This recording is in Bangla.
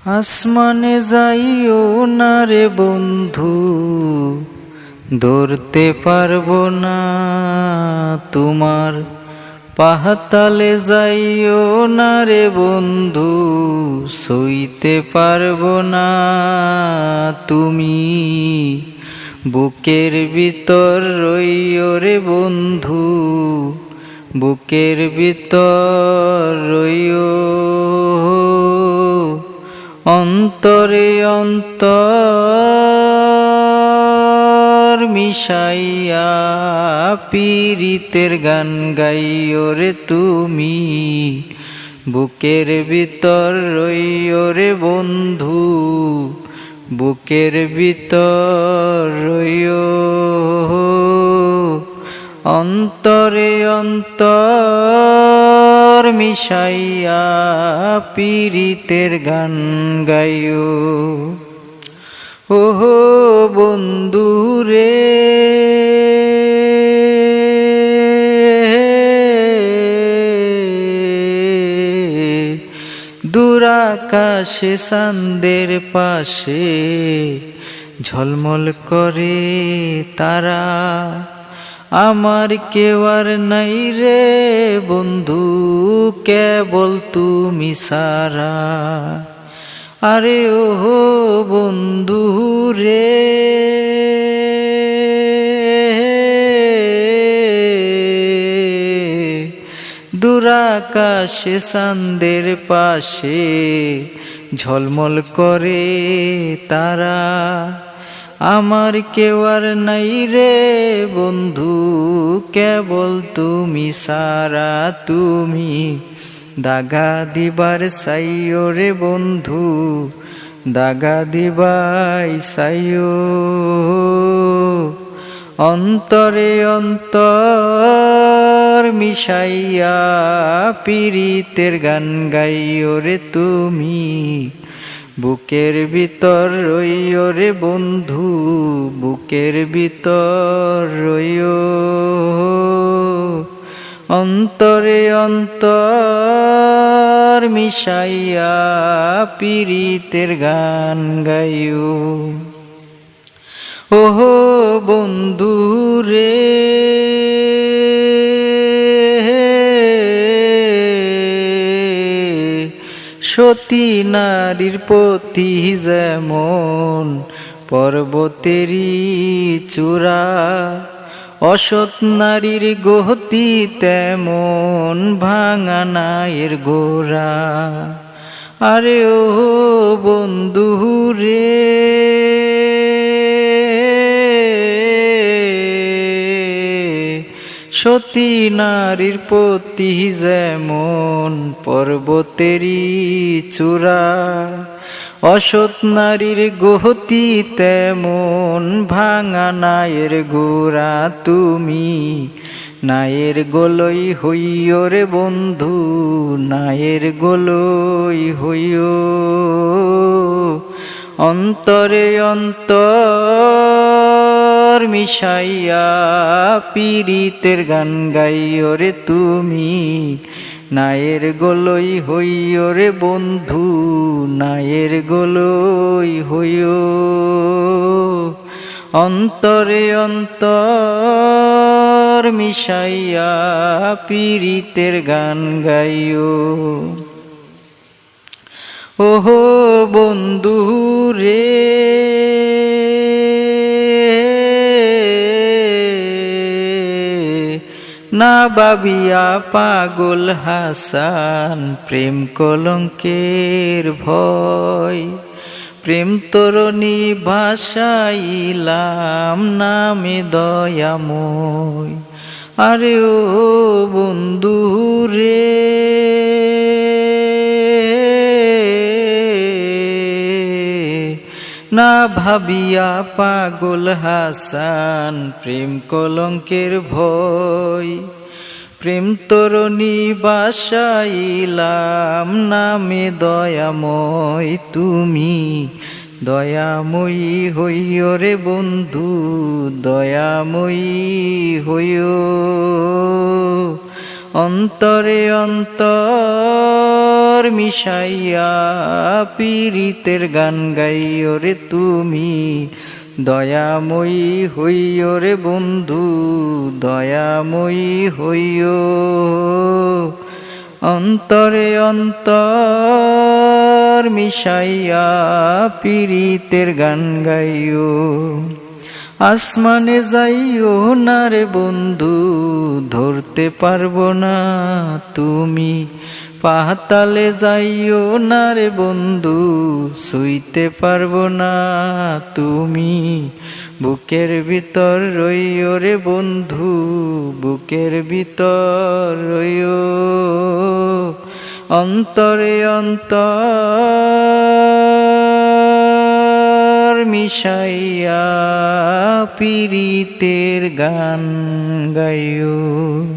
আসমানে যাইও না রে বন্ধু, ধরতে পারবো না তোমার। পাহাতালে যাইও না রে বন্ধু, সইতে পারবো না তুমি। বুকের ভিতর রইও রে বন্ধু, বুকের ভিতর রইও। অন্তরে অন্তর মিশাইয়া পীরিতের গান গাইও রে তুমি। বুকের ভিতর রইও রে বন্ধু, বুকের ভিতর রইও। অন্তরে অন্তর মিশাইয়া পীরিতের গান গাইও। ওহো বন্ধু রে, দূর আকাশে চাঁদের পাশে ঝলমল করে তারা। আমার কেউ আর নাই রে বন্ধু, কেবল তুমি সারা। আরে ও বন্ধু রে, দূর আকাশে চাঁদের পাশে ঝলমল করে তারা। আমার কেউ আর নাই রে বন্ধু, কেবল তুমি সারা। তুমি দাগা দিবার চাইও রে বন্ধু, দাগা দিবাই চাইও। অন্তরে অন্তর মিশাইয়া পীরিতের গান গাইও রে তুমি। বুকের ভিতর রইও রে বন্ধু, বুকের ভিতর রইও। অন্তরে অন্তর মিশাইয়া পীরিতের গান গাইও। ওহো বন্ধু রে, সতী নারীর পতি যেমন পর্বতেরই চূড়া, অসৎ নারীর গতি তেমন ভাঙা নায়ের গোড়া। আরে ও বন্ধু রে, সতী নারীর পতি যেমন পর্বতেরই চূড়া, অসৎ নারীর গতি তেমন ভাঙা নায়ের গোড়া। তুমি নায়ের গোলই হইও রে বন্ধু, নায়ের গোলই হইও। অন্তরে অন্তর মিশাইয়া পীরিতের গান গাইও রে তুমি। নায়ের গোলই হইও রে বন্ধু, নায়ের গোলই হইও। অন্তরে অন্তর মিশাইয়া পীরিতের গান গাইও। ওহো বন্ধু রে, না ভাবিয়া পাগল হাসান প্রেম কলঙ্কের ভয়। প্রেম তরণী ভাসাইলাম নামে দয়াময়। আরে ও বন্ধু রে, না ভাবিয়া পাগল হাসান প্রেম কলঙ্কের ভয়। প্রেম তরণী বাসাইলাম নামে দয়াময়। তুমি দয়াময়ী হইও রে বন্ধু, দয়াময়ী হইও। অন্তরে অন্তর মিশাইয়া পীড়িতের গান গাইও রে তুমি, দয়াময়ী হইও রে বন্ধু, দয়াময়ী হইও। অন্তরে অন্তর মিশাইয়া পীড়িতের গান গাইও। আসমানে যাইও না রে বন্ধু, ধরতে পারবো না তুমি, পাতালে যাইও না রে বন্ধু, ছুঁইতে পারবো না তুমি। বুকের ভিতর রইও রে বন্ধু, বুকের ভিতর রইও। অন্তরে অন্তর মিশাইয়া পীড়িতের গান গাইও।